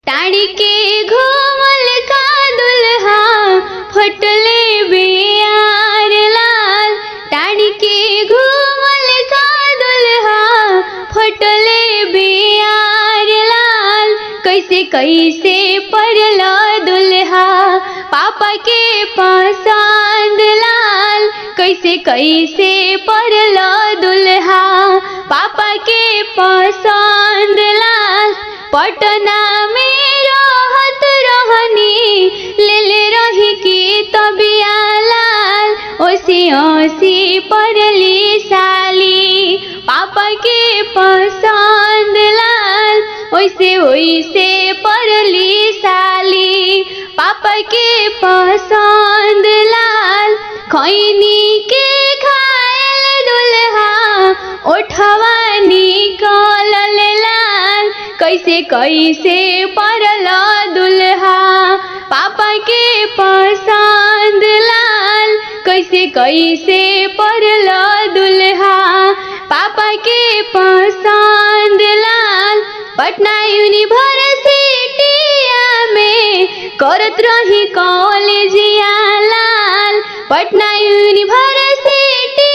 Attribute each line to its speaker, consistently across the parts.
Speaker 1: टाड़ी के घूमल का दुल्हा फटले बियार लाल। टाड़ी के घूमल का दुल्हा फटले बियार लाल। कैसे कैसे पड़ला दुल्हा पापा के पसंद लाल। कैसे कैसे पड़ला दुल्हा पापा के पसंद लाल। पटना में रहत रहनी ले रही की तबिया लाल। ओसी ओसी पड़ली साली पापा के पसंद लाल। ओइसे ओइसे पड़ली साली पापा के पसंद लाल। खैनी के खायल दुल्हा ओठवा निकलल लाल। कैसे कैसे पड़ला दुल्हा पापा के पसंद लाल। कैसे कैसे पड़ला दुल्हा पापा के पसंद लाल। पटना यूनिवर्सिटी में करत रही कॉलेजिया लाल। पटना यूनिवर्सिटी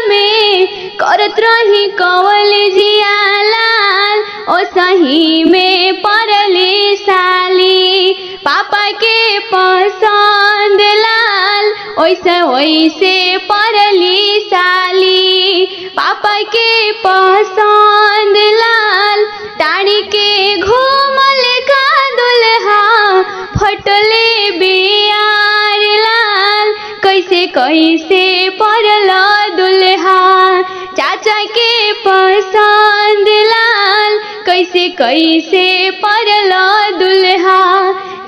Speaker 1: में करत रही कॉलेजिया लाल। ओ सही में पड़ली साली पापा के पसंद लाल। ओइसे ओइसे पड़ली साली पापा के पसंद लाल। टाड़ी के घूमल का दुल्हा फटले बियार लाल। कैसे कैसे पड़ला दुल्हा चाचा के पसंद लाल। कैसे कैसे पड़ला दुल्हा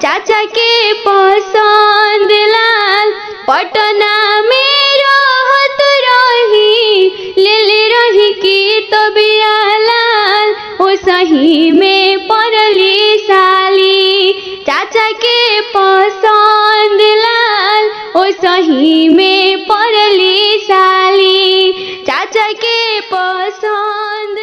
Speaker 1: चाचा के पसंद लाल। पटना में रहत रही ले रही की तबिया लाल। ओ सही में पड़ली साली चाचा के पसंद लाल। ओ सही में पड़ली साली चाचा के पसंद।